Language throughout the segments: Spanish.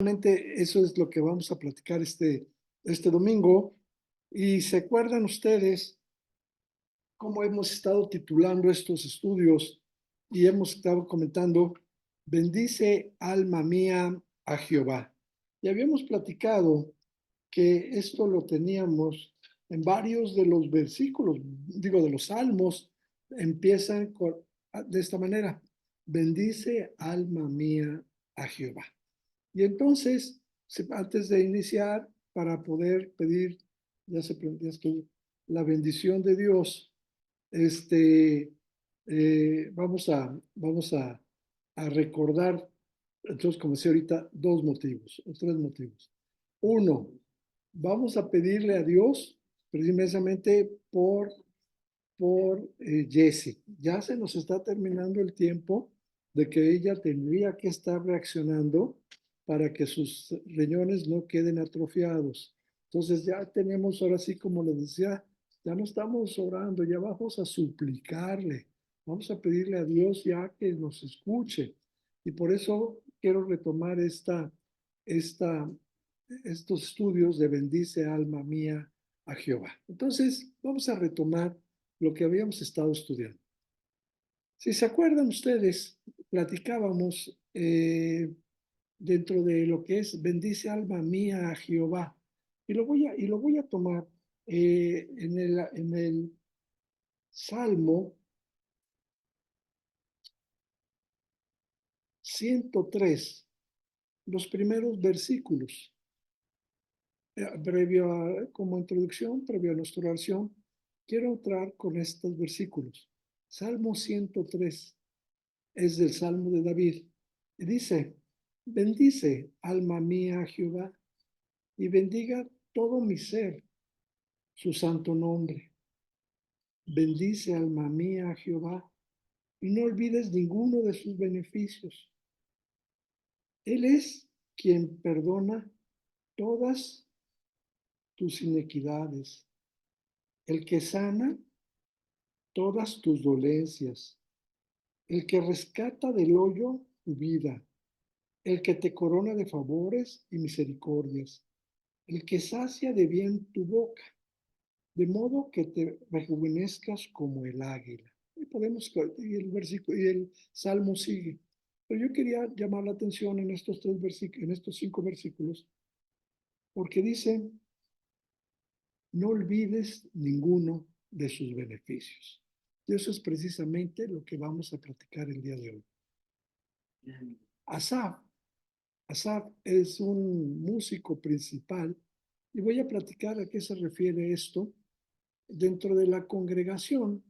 precisamente eso es lo que vamos a platicar este domingo. Y se acuerdan ustedes cómo hemos estado titulando estos estudios y hemos estado comentando, bendice alma mía a Jehová. Y habíamos platicado que esto lo teníamos en varios de los versículos, digo, de los salmos, empiezan de esta manera, bendice alma mía a Jehová. Y entonces, antes de iniciar, para poder pedir, ya estoy, la bendición de Dios, vamos a recordar, entonces, como decía ahorita, dos motivos, o tres motivos. Uno, vamos a pedirle a Dios precisamente por Jessie. Ya se nos está terminando el tiempo de que ella tendría que estar reaccionando para que sus riñones no queden atrofiados. Entonces ya tenemos, ahora sí, como les decía, ya no estamos orando, ya vamos a suplicarle, vamos a pedirle a Dios ya que nos escuche. Y por eso quiero retomar esta, estos estudios de bendice alma mía a Jehová. Entonces, vamos a retomar lo que habíamos estado estudiando. Si se acuerdan ustedes, platicábamos dentro de lo que es bendice alma mía a Jehová. Y lo voy a tomar en el Salmo 103, los primeros versículos. Como introducción, previo a nuestra oración, quiero entrar con estos versículos. Salmo 103 es del Salmo de David. Y dice, bendice, alma mía, a Jehová, y bendiga todo mi ser, su santo nombre. Bendice, alma mía, a Jehová, y no olvides ninguno de sus beneficios. Él es quien perdona todas tus inequidades, el que sana todas tus dolencias, el que rescata del hoyo tu vida, el que te corona de favores y misericordias, el que sacia de bien tu boca, de modo que te rejuvenezcas como el águila. Y el versículo, y el salmo sigue. Pero yo quería llamar la atención en estos tres versículos, en estos 5 versículos, porque dice, no olvides ninguno de sus beneficios. Y eso es precisamente lo que vamos a platicar el día de hoy. Asaf, Asaf es un músico principal y voy a platicar a qué se refiere esto. Dentro de la congregación,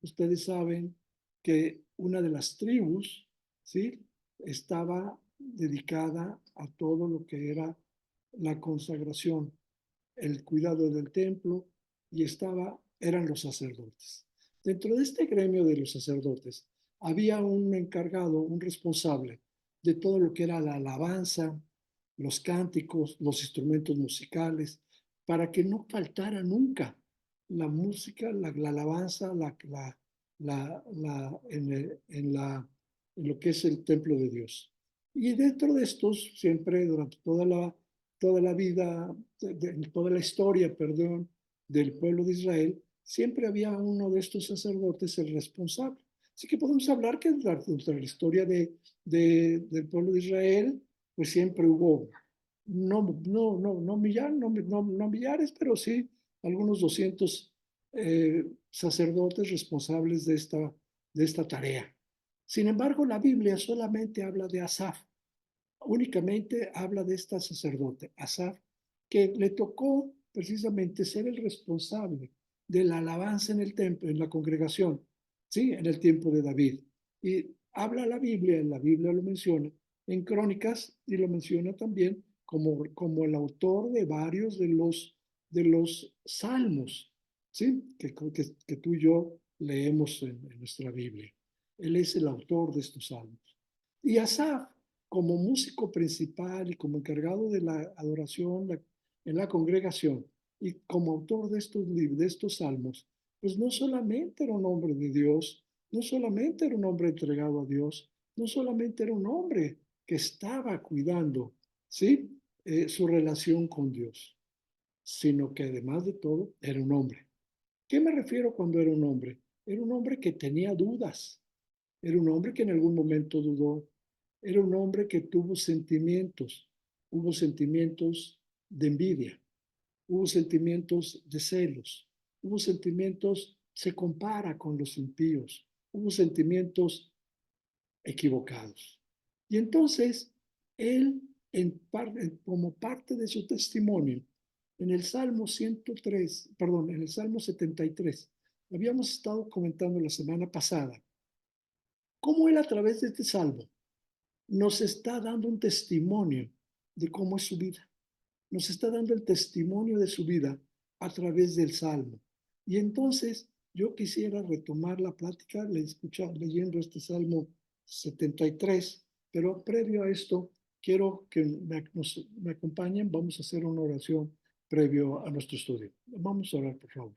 ustedes saben que una de las tribus, ¿sí?, estaba dedicada a todo lo que era la consagración, el cuidado del templo, y eran los sacerdotes. Dentro de este gremio de los sacerdotes había un encargado, un responsable de todo lo que era la alabanza, los cánticos, los instrumentos musicales, para que no faltara nunca la música, la alabanza, en lo que es el templo de Dios. Y dentro de estos, siempre durante toda la vida, toda la historia, perdón, del pueblo de Israel, siempre había uno de estos sacerdotes el responsable. Así que podemos hablar que durante la historia del pueblo de Israel, pues siempre hubo, no millares, pero sí algunos 200 sacerdotes responsables de esta tarea. Sin embargo, la Biblia solamente habla de Asaf, únicamente habla de esta sacerdote, Asaf, que le tocó precisamente ser el responsable de la alabanza en el templo, en la congregación, ¿sí?, en el tiempo de David. Y habla la Biblia lo menciona en Crónicas y lo menciona también como el autor de varios de los salmos, ¿sí?, que tú y yo leemos en nuestra Biblia. Él es el autor de estos salmos. Y Asaf, como músico principal y como encargado de la adoración en la congregación y como autor de estos salmos, pues no solamente era un hombre de Dios, no solamente era un hombre entregado a Dios, no solamente era un hombre que estaba cuidando ¿sí? Su relación con Dios, sino que además de todo era un hombre. ¿Qué me refiero cuando era un hombre? Era un hombre que tenía dudas, era un hombre que en algún momento dudó, era un hombre que tuvo sentimientos, hubo sentimientos de envidia, hubo sentimientos de celos, hubo sentimientos, se compara con los impíos, hubo sentimientos equivocados. Y entonces, él, como parte de su testimonio, en el Salmo 103, perdón, en el Salmo 73, habíamos estado comentando la semana pasada, cómo él a través de este salmo nos está dando un testimonio de cómo es su vida. Nos está dando el testimonio de su vida a través del salmo. Y entonces yo quisiera retomar la plática leyendo este Salmo 73, pero previo a esto, quiero que me acompañen, vamos a hacer una oración previo a nuestro estudio. Vamos a orar, por favor.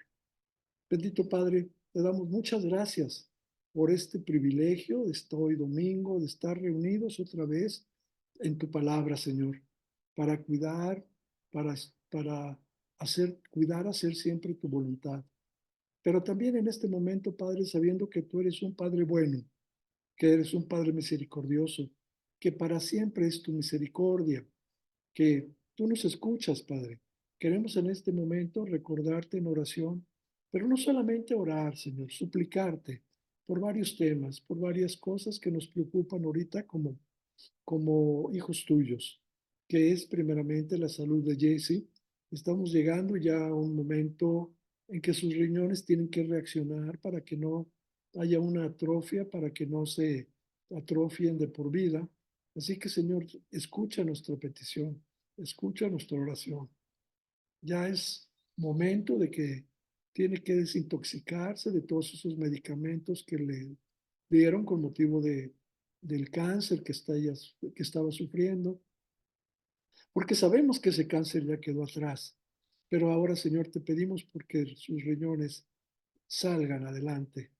Bendito Padre, te damos muchas gracias por este privilegio de estar hoy domingo, de estar reunidos otra vez en tu palabra, Señor, para cuidar, para, para hacer siempre tu voluntad. Pero también en este momento, Padre, sabiendo que tú eres un Padre bueno, que eres un Padre misericordioso, que para siempre es tu misericordia, que tú nos escuchas, Padre. Queremos en este momento recordarte en oración, pero no solamente orar, Señor, suplicarte por varios temas, por varias cosas que nos preocupan ahorita como hijos tuyos, que es primeramente la salud de Jesse. Estamos llegando ya a un momento en que sus riñones tienen que reaccionar para que no haya una atrofia, para que no se atrofien de por vida. Así que, Señor, escucha nuestra petición, escucha nuestra oración. Ya es momento de que tiene que desintoxicarse de todos esos medicamentos que le dieron con motivo del cáncer que estaba sufriendo, porque sabemos que ese cáncer ya quedó atrás. Pero ahora, Señor, te pedimos porque sus riñones salgan adelante,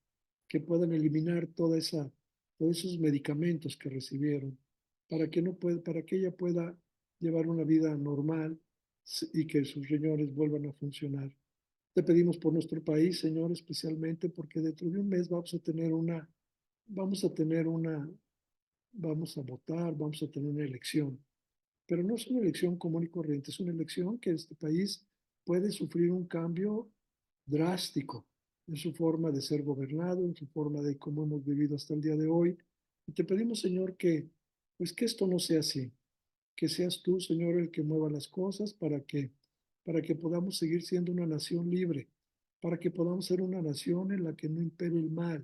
que puedan eliminar todos esos medicamentos que recibieron, para que ella pueda llevar una vida normal y que sus riñones vuelvan a funcionar. Te pedimos por nuestro país, Señor, especialmente porque dentro de un mes vamos a tener una, vamos a votar, vamos a tener una elección, pero no es una elección común y corriente, es una elección que este país puede sufrir un cambio drástico en su forma de ser gobernado, en su forma de cómo hemos vivido hasta el día de hoy. Y te pedimos, Señor, pues que esto no sea así, que seas tú, Señor, el que mueva las cosas para que podamos seguir siendo una nación libre, para que podamos ser una nación en la que no impere el mal,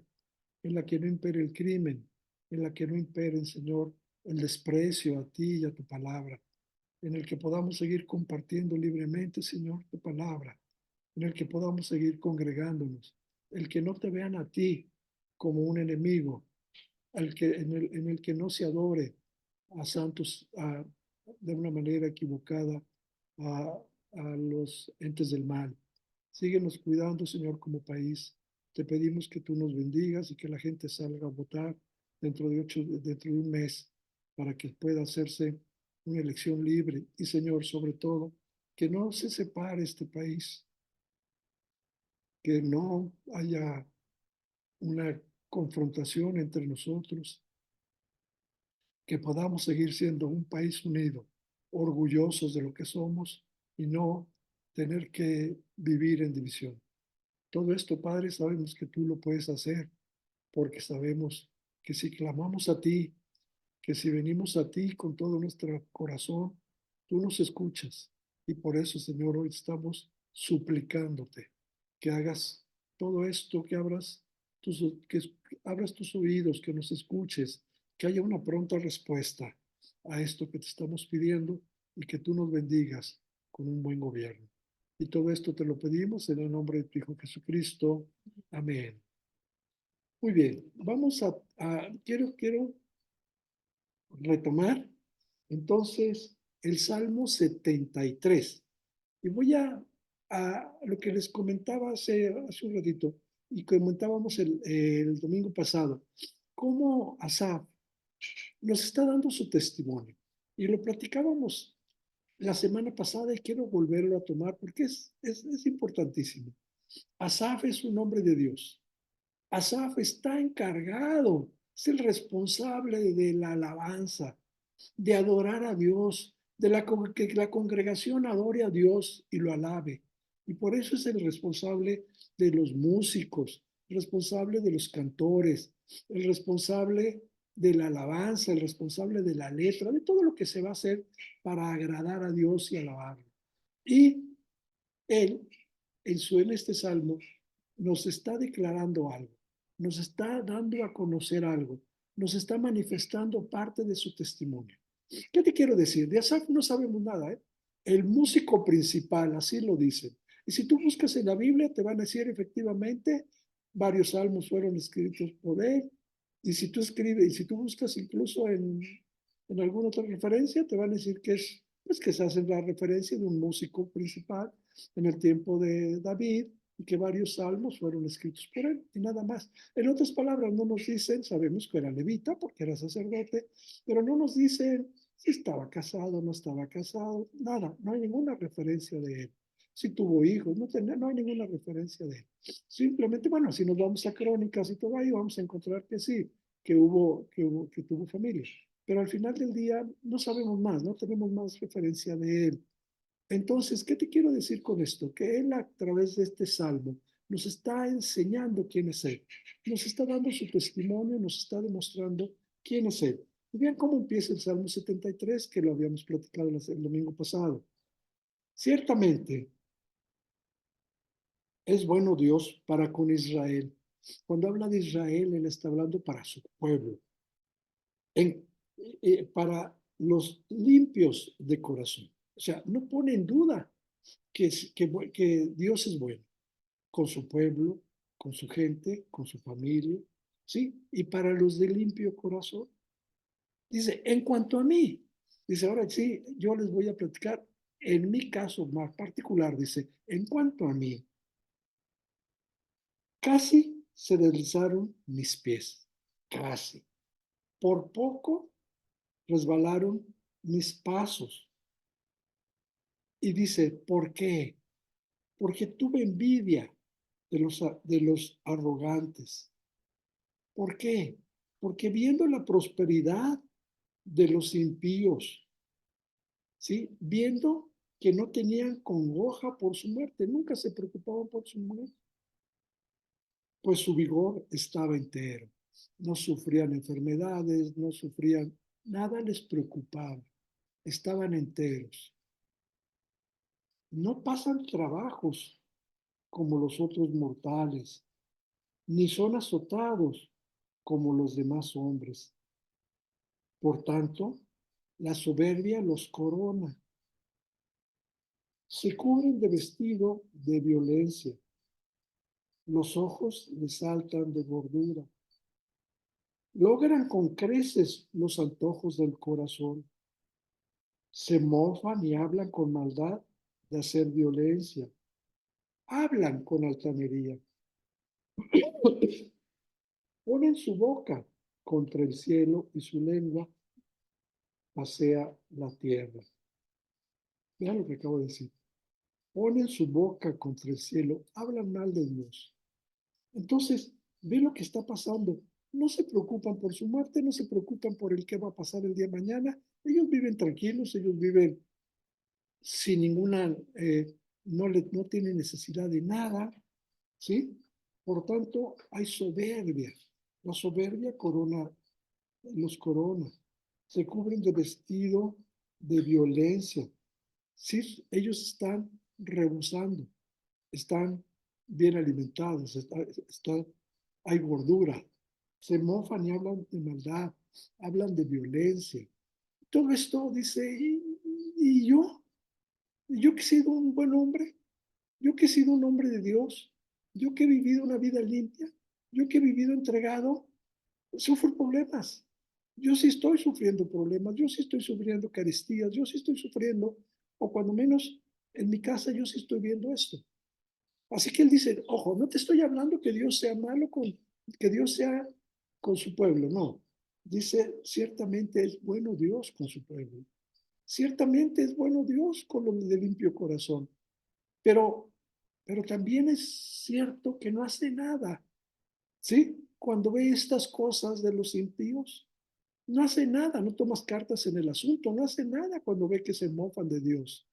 en la que no impere el crimen, en la que no impere, Señor, el desprecio a ti y a tu palabra, en el que podamos seguir compartiendo libremente, Señor, tu palabra, en el que podamos seguir congregándonos, el que no te vean a ti como un enemigo, en el que no se adore a santos de una manera equivocada a, a los entes del mal. Síguenos cuidando, Señor, como país. Te pedimos que tú nos bendigas y que la gente salga a votar dentro de un mes para que pueda hacerse una elección libre. Y, Señor, sobre todo, que no se separe este país, que no haya una confrontación entre nosotros, que podamos seguir siendo un país unido, orgullosos de lo que somos y no tener que vivir en división. Todo esto, Padre, sabemos que tú lo puedes hacer porque sabemos que si clamamos a ti, que si venimos a ti con todo nuestro corazón, tú nos escuchas. Y por eso, Señor, hoy estamos suplicándote que hagas todo esto, que abras tus oídos, que nos escuches, que haya una pronta respuesta a esto que te estamos pidiendo y que tú nos bendigas con un buen gobierno. Y todo esto te lo pedimos en el nombre de tu Hijo Jesucristo. Amén. Muy bien, quiero retomar entonces el Salmo 73. Y voy a lo que les comentaba hace un ratito y comentábamos el domingo pasado, cómo Asaf nos está dando su testimonio. Y lo platicábamos la semana pasada y quiero volverlo a tomar porque es importantísimo. Asaf es un hombre de Dios. Asaf está encargado, es el responsable de la alabanza, de adorar a Dios, que la congregación adore a Dios y lo alabe. Y por eso es el responsable de los músicos, el responsable de los cantores, el responsable de la alabanza, el responsable de la letra, de todo lo que se va a hacer para agradar a Dios y alabarlo. Y él, en este salmo, nos está declarando algo, nos está dando a conocer algo, nos está manifestando parte de su testimonio. ¿Qué te quiero decir? De Asaf no sabemos nada, ¿eh? El músico principal, así lo dicen. Y si tú buscas en la Biblia, te van a decir efectivamente, varios salmos fueron escritos por él. Y si tú escribes, y si tú buscas incluso en alguna otra referencia, te van a decir que pues que se hace la referencia de un músico principal en el tiempo de David y que varios salmos fueron escritos por él y nada más. En otras palabras, no nos dicen, sabemos que era levita porque era sacerdote, pero no nos dicen si estaba casado o no estaba casado, nada, no hay ninguna referencia de él. Si tuvo hijos, no hay ninguna referencia de él. Simplemente, bueno, si nos vamos a crónicas y todo ahí, vamos a encontrar que sí, que tuvo familia. Pero al final del día no sabemos más, no tenemos más referencia de él. Entonces, ¿qué te quiero decir con esto? Que él a través de este salmo nos está enseñando quién es él, nos está dando su testimonio, nos está demostrando quién es él. Y vean cómo empieza el Salmo 73, que lo habíamos platicado el domingo pasado. Ciertamente es bueno Dios para con Israel. Cuando habla de Israel, él está hablando para su pueblo, en, para los limpios de corazón. O sea, no pone en duda que Dios es bueno con su pueblo, con su gente, con su familia, ¿sí? Y para los de limpio corazón. Dice, en cuanto a mí, dice, ahora sí, yo les voy a platicar, en mi caso más particular, dice, en cuanto a mí, casi se deslizaron mis pies, casi. Por poco resbalaron mis pasos. Y dice, ¿por qué? Porque tuve envidia de los arrogantes. ¿Por qué? Porque viendo la prosperidad de los impíos, ¿sí? Viendo que no tenían congoja por su muerte, nunca se preocupaban por su muerte, pues su vigor estaba entero. No sufrían enfermedades, no sufrían, nada les preocupaba, estaban enteros. No pasan trabajos como los otros mortales, ni son azotados como los demás hombres. Por tanto, la soberbia los corona. Se cubren de vestido de violencia. Los ojos les saltan de gordura. Logran con creces los antojos del corazón. Se mofan y hablan con maldad de hacer violencia. Hablan con altanería. Ponen su boca contra el cielo y su lengua pasea la tierra. Vean lo que acabo de decir. Ponen su boca contra el cielo, hablan mal de Dios. Entonces, ve lo que está pasando. No se preocupan por su muerte, no se preocupan por el que va a pasar el día de mañana. Ellos viven tranquilos, ellos viven sin ninguna, no tienen necesidad de nada, ¿sí? Por tanto, hay soberbia. La soberbia los corona. Se cubren de vestido de violencia. Sí, ellos están rebosando, están bien alimentados, hay gordura, se mofan y hablan de maldad, hablan de violencia. Todo esto dice, ¿y yo? ¿Yo que he sido un buen hombre? ¿Yo que he sido un hombre de Dios? ¿Yo que he vivido una vida limpia? ¿Yo que he vivido entregado? Sufro problemas. Yo sí estoy sufriendo problemas, yo sí estoy sufriendo carestías, yo sí estoy sufriendo, o cuando menos en mi casa yo sí estoy viendo esto. Así que él dice, ojo, no te estoy hablando que Dios sea malo que Dios sea con su pueblo, no. Dice, ciertamente es bueno Dios con su pueblo. Ciertamente es bueno Dios con los de limpio corazón, pero, pero también es cierto que no hace nada, ¿sí? Cuando ve estas cosas de los impíos, no hace nada, no tomas cartas en el asunto, no hace nada cuando ve que se mofan de Dios,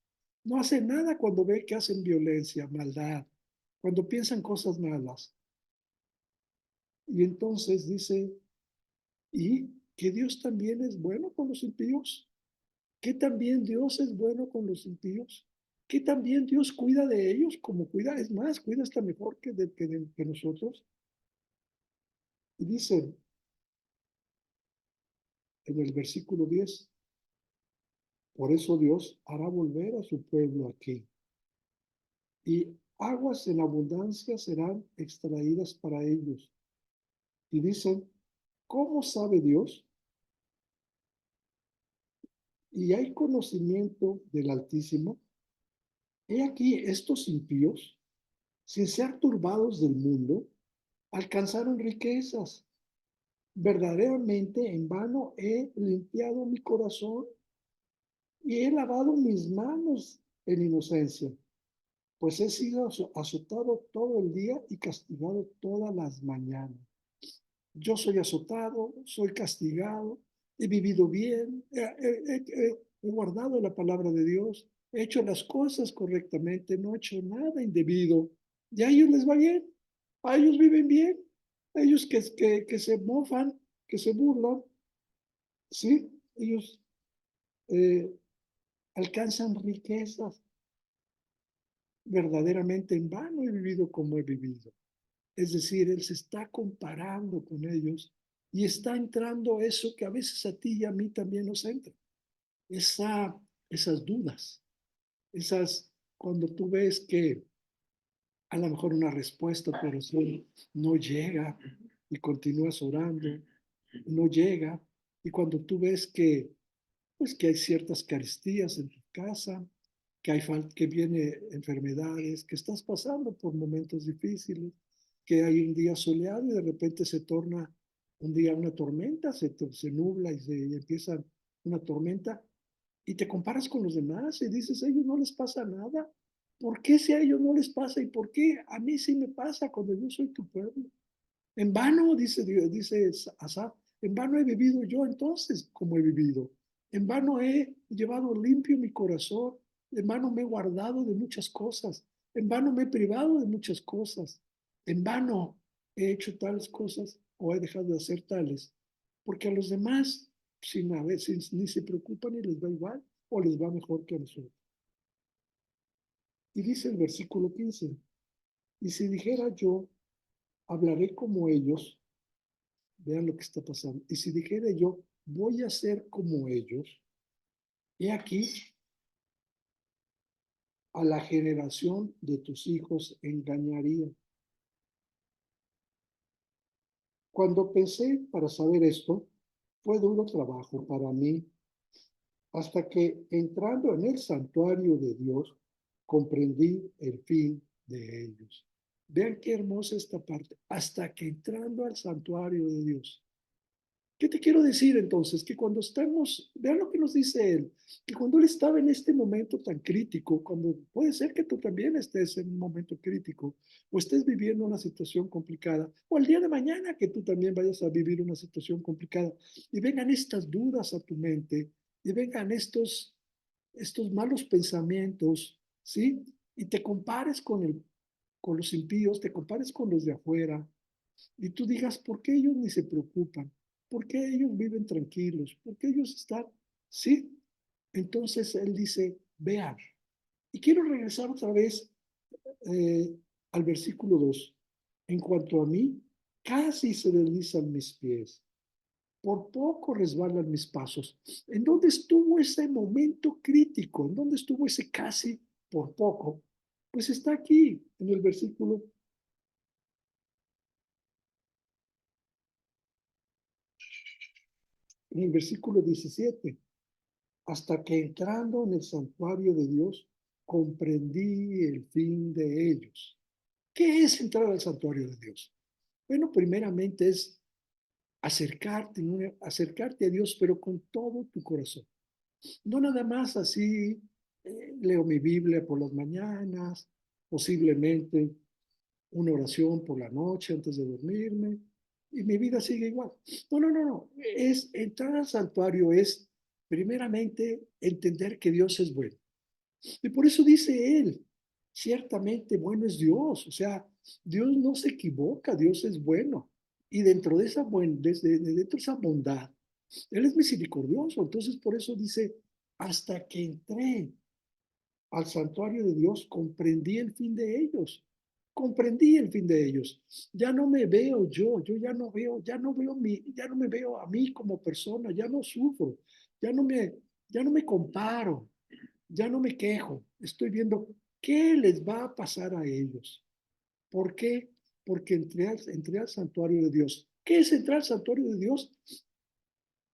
no hace nada cuando ve que hacen violencia, maldad, cuando piensan cosas malas. Y entonces dice, ¿y que Dios también es bueno con los impíos? ¿Que también Dios es bueno con los impíos? ¿Que también Dios cuida de ellos como cuida? Es más, cuida hasta mejor que nosotros. Y dice en el versículo 10, por eso Dios hará volver a su pueblo aquí, y aguas en abundancia serán extraídas para ellos. Y dicen, ¿cómo sabe Dios? Y hay conocimiento del Altísimo. He aquí estos impíos, sin ser turbados del mundo, alcanzaron riquezas. Verdaderamente en vano he limpiado mi corazón y he lavado mis manos en inocencia, pues he sido azotado todo el día y castigado todas las mañanas. Yo soy azotado, soy castigado, he vivido bien, he guardado la palabra de Dios, he hecho las cosas correctamente, no he hecho nada indebido. Y a ellos les va bien, a ellos viven bien, a ellos que se mofan, que se burlan, ¿sí? Ellos eh, alcanzan riquezas. Verdaderamente en vano he vivido como he vivido. Es decir, él se está comparando con ellos y está entrando eso que a veces a ti y a mí también nos entra. Esa, esas dudas, esas cuando tú ves que a lo mejor una respuesta a tu oración no llega y continúas orando, no llega. Y cuando tú ves que, pues, que hay ciertas carestías en tu casa, que que viene enfermedades, que estás pasando por momentos difíciles, que hay un día soleado y de repente se torna un día una tormenta, se nubla y empieza una tormenta y te comparas con los demás y dices, a ellos no les pasa nada. ¿Por qué si a ellos no les pasa y por qué a mí sí me pasa cuando yo soy tu pueblo? En vano, dice Dios, dice Asaf, en vano he vivido yo entonces como he vivido. En vano he llevado limpio mi corazón. En vano me he guardado de muchas cosas. En vano me he privado de muchas cosas. En vano he hecho tales cosas o he dejado de hacer tales. Porque a los demás, sin a veces, ni se preocupan y les va igual o les va mejor que a nosotros. Y dice el versículo 15, y si dijera yo, hablaré como ellos. Vean lo que está pasando. Y si dijera yo, voy a ser como ellos, he aquí, a la generación de tus hijos engañaría. Cuando pensé para saber esto, fue duro trabajo para mí, hasta que entrando en el santuario de Dios, comprendí el fin de ellos. Vean qué hermosa esta parte. Hasta que entrando al santuario de Dios, ¿qué te quiero decir entonces? Que cuando estamos, vean lo que nos dice él, que cuando él estaba en este momento tan crítico, cuando puede ser que tú también estés en un momento crítico o estés viviendo una situación complicada, o el día de mañana que tú también vayas a vivir una situación complicada y vengan estas dudas a tu mente y vengan estos malos pensamientos, ¿sí? Y te compares con los impíos, te compares con los de afuera, y tú digas, ¿por qué ellos ni se preocupan? ¿Por qué ellos viven tranquilos? ¿Por qué ellos están? Sí. Entonces él dice, vean. Y quiero regresar otra vez eh, al versículo 2. En cuanto a mí, casi se deslizan mis pies. Por poco resbalan mis pasos. ¿En dónde estuvo ese momento crítico? ¿En dónde estuvo ese casi por poco? Pues está aquí, en el versículo 17. Hasta que entrando en el santuario de Dios, comprendí el fin de ellos. ¿Qué es entrar al santuario de Dios? Bueno, primeramente es acercarte a Dios, pero con todo tu corazón. No nada más así, leo mi Biblia por las mañanas, posiblemente una oración por la noche antes de dormirme, y mi vida sigue igual. No, no, no, no. Es entrar al santuario, es primeramente entender que Dios es bueno. Y por eso dice él, ciertamente bueno es Dios. O sea, Dios no se equivoca, Dios es bueno. Y dentro de esa, dentro de esa bondad, Él es misericordioso. Entonces, por eso dice, hasta que entré al santuario de Dios, comprendí el fin de ellos. Comprendí el fin de ellos. Ya no me veo yo ya no me veo a mí como persona, ya no sufro, ya no me, ya no me comparo, ya no me quejo. Estoy viendo qué les va a pasar a ellos. ¿Por qué? Porque entré al santuario de Dios. ¿Qué es entrar al santuario de Dios?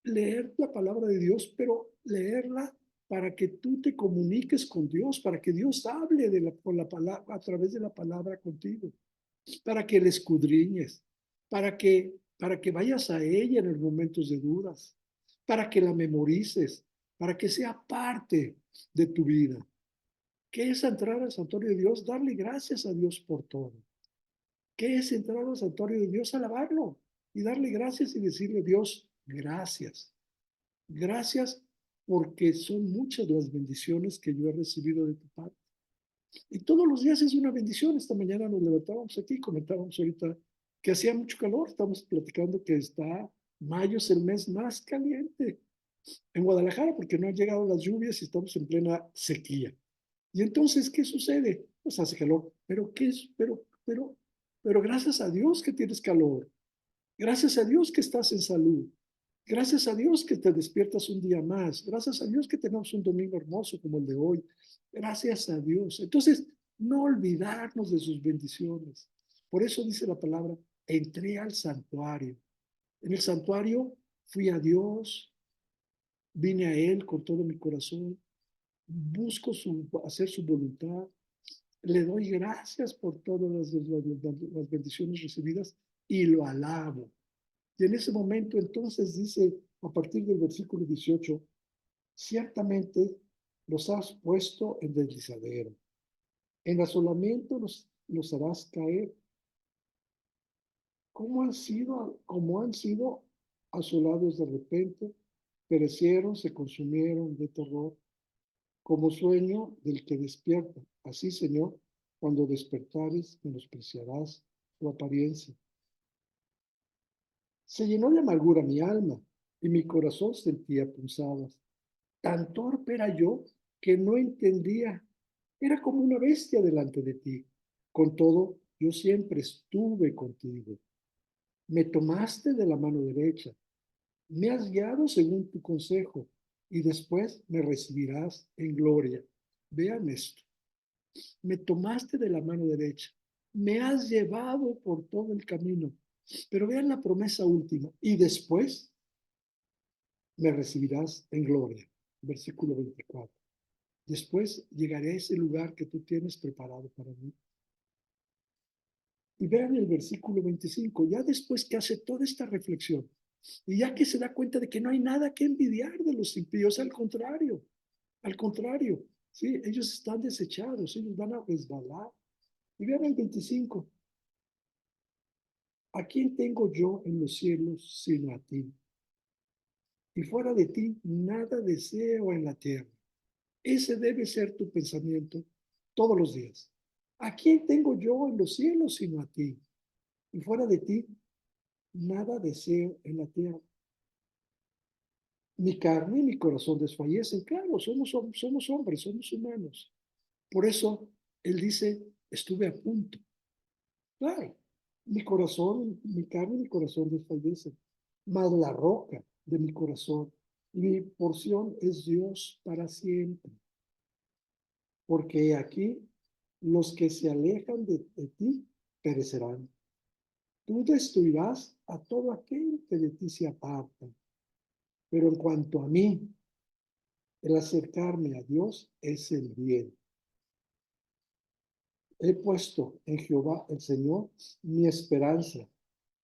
Leer la palabra de Dios, pero leerla para que tú te comuniques con Dios, para que Dios hable con la palabra, a través de la palabra contigo, para que le escudriñes, para que vayas a ella en los momentos de dudas, para que la memorices, para que sea parte de tu vida. ¿Qué es entrar al santuario de Dios? Darle gracias a Dios por todo. ¿Qué es entrar al santuario de Dios? Alabarlo y darle gracias y decirle, Dios, gracias. Gracias porque son muchas las bendiciones que yo he recibido de tu parte. Y todos los días es una bendición. Esta mañana nos levantábamos aquí, comentábamos ahorita que hacía mucho calor. Estamos platicando que mayo es el mes más caliente en Guadalajara porque no han llegado las lluvias y estamos en plena sequía. Y entonces, ¿qué sucede? Pues hace calor. Pero ¿qué es? Pero gracias a Dios que tienes calor. Gracias a Dios que estás en salud. Gracias a Dios que te despiertas un día más. Gracias a Dios que tenemos un domingo hermoso como el de hoy. Gracias a Dios. Entonces, no olvidarnos de sus bendiciones. Por eso dice la palabra, entré al santuario. En el santuario fui a Dios, vine a Él con todo mi corazón, busco hacer su voluntad, le doy gracias por todas las bendiciones recibidas y lo alabo. Y en ese momento entonces dice, a partir del versículo 18, ciertamente los has puesto en deslizadero, en asolamiento los harás caer. Como han sido asolados de repente, perecieron, se consumieron de terror, como sueño del que despierta. Así, Señor, cuando despertares, menospreciarás su apariencia. Se llenó de amargura mi alma y mi corazón sentía punzadas. Tan torpe era yo que no entendía. Era como una bestia delante de ti. Con todo, yo siempre estuve contigo. Me tomaste de la mano derecha. Me has guiado según tu consejo y después me recibirás en gloria. Vean esto. Me tomaste de la mano derecha. Me has llevado por todo el camino. Pero vean la promesa última. Y después me recibirás en gloria. Versículo 24. Después llegaré a ese lugar que tú tienes preparado para mí. Y vean el versículo 25, ya después que hace toda esta reflexión, y ya que se da cuenta de que no hay nada que envidiar de los impíos, al contrario, ¿sí? Ellos están desechados, ellos van a resbalar. Y vean el 25, ¿a quién tengo yo en los cielos sino a ti? Y fuera de ti nada deseo en la tierra. Ese debe ser tu pensamiento todos los días. ¿A quién tengo yo en los cielos sino a ti? Y fuera de ti, nada deseo en la tierra. Mi carne y mi corazón desfallecen. Claro, somos hombres, somos humanos. Por eso él dice, estuve a punto. Claro, mi carne y mi corazón desfallecen. Mas la roca de mi corazón, mi porción es Dios para siempre. Porque aquí los que se alejan de ti perecerán. Tú destruirás a todo aquel que de ti se aparta. Pero en cuanto a mí, el acercarme a Dios es el bien. He puesto en Jehová el Señor mi esperanza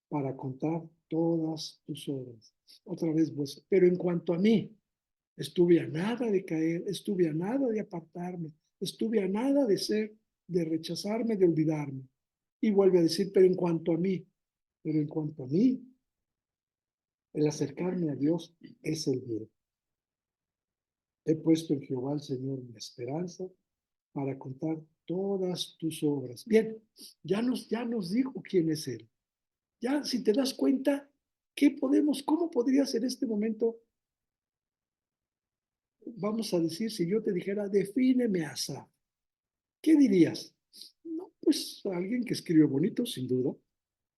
para contar todas tus obras. Otra vez, pues, pero en cuanto a mí, Estuve a nada de caer, estuve a nada de apartarme, estuve a nada de rechazarme, de olvidarme. Y vuelve a decir, pero en cuanto a mí, el acercarme a Dios es el bien. He puesto en Jehová el Señor mi esperanza para contar todas tus obras. Bien, ya nos dijo quién es Él. Ya, si te das cuenta, cómo podrías en este momento, vamos a decir, si yo te dijera, defíneme a Asaf, ¿qué dirías? No, pues alguien que escribe bonito, sin duda,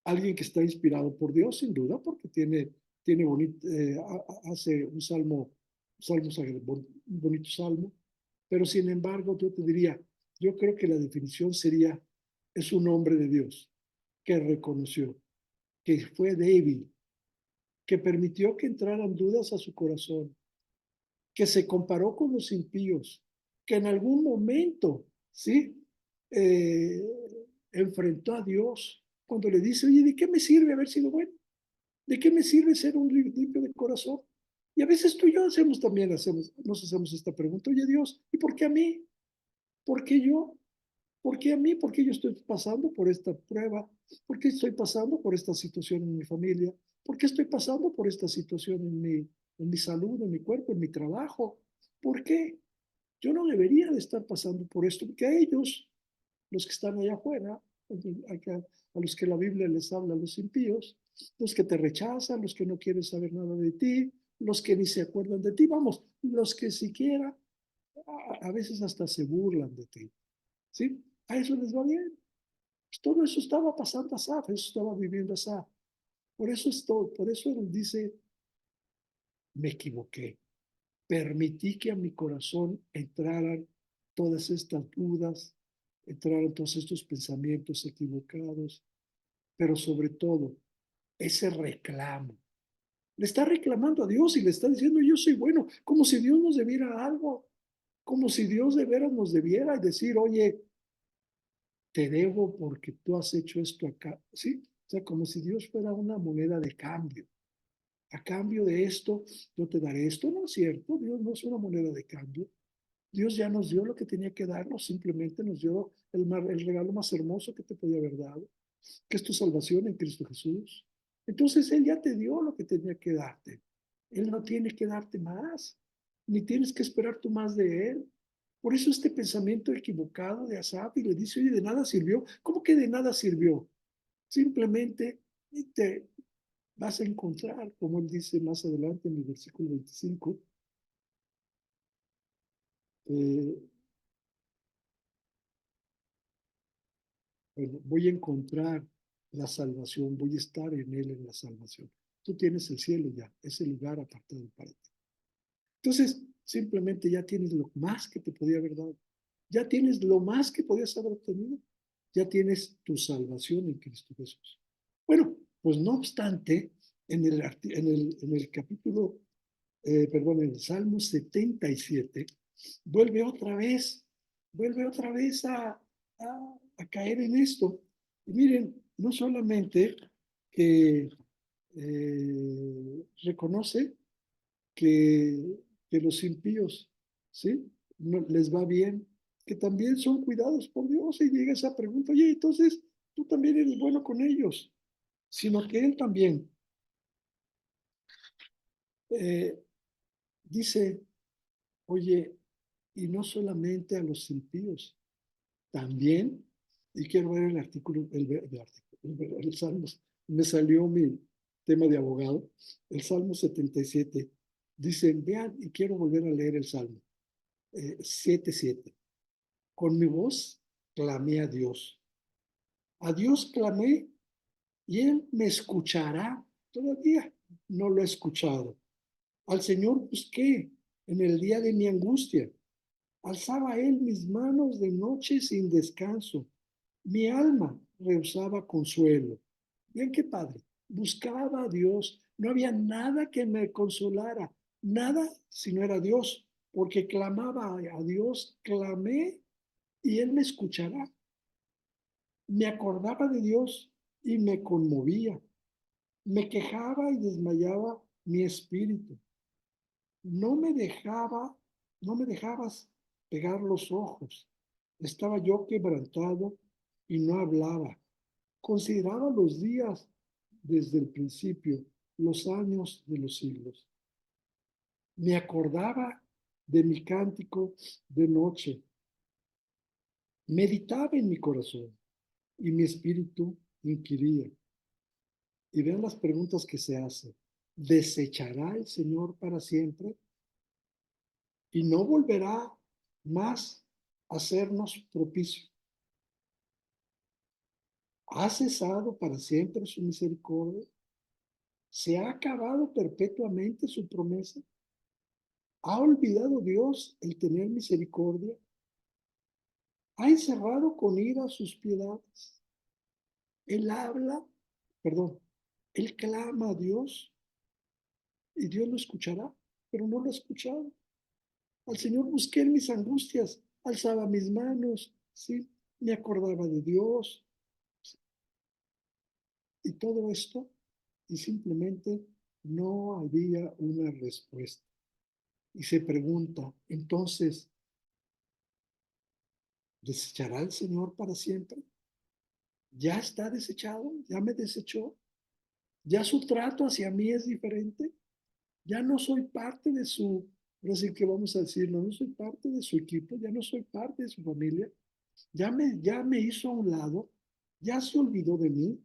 alguien que está inspirado por Dios, sin duda, porque tiene bonito, hace un bonito salmo, pero sin embargo yo te diría, yo creo que la definición sería, es un hombre de Dios que reconoció que fue débil, que permitió que entraran dudas a su corazón, que se comparó con los impíos, que en algún momento, ¿sí? Eh, enfrentó a Dios cuando le dice, oye, ¿de qué me sirve haber sido bueno? ¿De qué me sirve ser un limpio de corazón? Y a veces tú y yo nos hacemos esta pregunta, oye Dios, ¿y por qué a mí? ¿Por qué yo? ¿Por qué a mí? ¿Por qué yo estoy pasando por esta prueba? ¿Por qué estoy pasando por esta situación en mi familia? ¿Por qué estoy pasando por esta situación en mi salud, en mi cuerpo, en mi trabajo? ¿Por qué? Yo no debería de estar pasando por esto, porque a ellos, los que están allá afuera, a los que la Biblia les habla, a los impíos, los que te rechazan, los que no quieren saber nada de ti, los que ni se acuerdan de ti, vamos, los que siquiera a veces hasta se burlan de ti, ¿sí? A eso les va bien. Pues todo eso estaba pasando a Asaf, eso estaba viviendo Asaf. Por eso él dice, me equivoqué. Permití que a mi corazón entraran todas estas dudas, entraran todos estos pensamientos equivocados, pero sobre todo ese reclamo. Le está reclamando a Dios y le está diciendo, yo soy bueno, como si Dios nos debiera algo, como si Dios de veras nos debiera decir, oye, te debo porque tú has hecho esto acá, ¿sí? O sea, como si Dios fuera una moneda de cambio. A cambio de esto, yo te daré esto. No es cierto, Dios no es una moneda de cambio. Dios ya nos dio lo que tenía que darnos, simplemente nos dio el regalo más hermoso que te podía haber dado, que es tu salvación en Cristo Jesús. Entonces Él ya te dio lo que tenía que darte. Él no tiene que darte más, ni tienes que esperar tú más de Él. Por eso este pensamiento equivocado de Asaf y le dice, oye, de nada sirvió. ¿Cómo que de nada sirvió? Simplemente te vas a encontrar, como él dice más adelante en el versículo 25, eh, bueno, voy a encontrar la salvación, voy a estar en él en la salvación. Tú tienes el cielo ya, ese lugar apartado para ti. Entonces, simplemente ya tienes lo más que te podía haber dado. Ya tienes lo más que podías haber obtenido. Ya tienes tu salvación en Cristo Jesús. Bueno, pues no obstante, en el capítulo, perdón, en el Salmo 77, vuelve vuelve otra vez a caer en esto. Y miren, no solamente que reconoce que los impíos, ¿sí? No, les va bien, que también son cuidados por Dios y llega esa pregunta, oye, entonces tú también eres bueno con ellos, sino que él también eh, dice, oye, y no solamente a los impíos, también, y quiero ver el artículo, el Salmo, me salió mi tema de abogado, el Salmo 77, dice, vean, y quiero volver a leer el Salmo 7:7. Con mi voz clamé a Dios clamé y Él me escuchará. Todavía no lo he escuchado. Al Señor busqué en el día de mi angustia. Alzaba Él mis manos de noche sin descanso. Mi alma rehusaba consuelo. Bien qué padre. Buscaba a Dios. No había nada que me consolara. Nada si no era Dios. Porque clamaba a Dios, clamé y Él me escuchará. Me acordaba de Dios y me conmovía. Me quejaba y desmayaba mi espíritu. No me dejaba, no me dejabas pegar los ojos. Estaba yo quebrantado y no hablaba. Consideraba los días desde el principio, los años de los siglos. Me acordaba de mi cántico de noche. Meditaba en mi corazón y mi espíritu inquiría. Y vean las preguntas que se hacen. ¿Desechará el Señor para siempre? ¿Y no volverá más a hacernos propicio? ¿Ha cesado para siempre su misericordia? ¿Se ha acabado perpetuamente su promesa? ¿Ha olvidado Dios el tener misericordia? ¿Ha encerrado con ira sus piedades? Él habla, perdón, él clama a Dios y Dios lo escuchará, pero no lo ha escuchado. Al Señor busqué en mis angustias, alzaba mis manos, ¿sí? Me acordaba de Dios y todo esto, y simplemente no había una respuesta. Y se pregunta, entonces, ¿desechará el Señor para siempre? ¿Ya está desechado? ¿Ya me desechó? ¿Ya su trato hacia mí es diferente? ¿Ya no soy parte de su, así que vamos a decirlo, no soy parte de su equipo, ya no soy parte de su familia? ¿Ya me hizo a un lado? ¿Ya se olvidó de mí?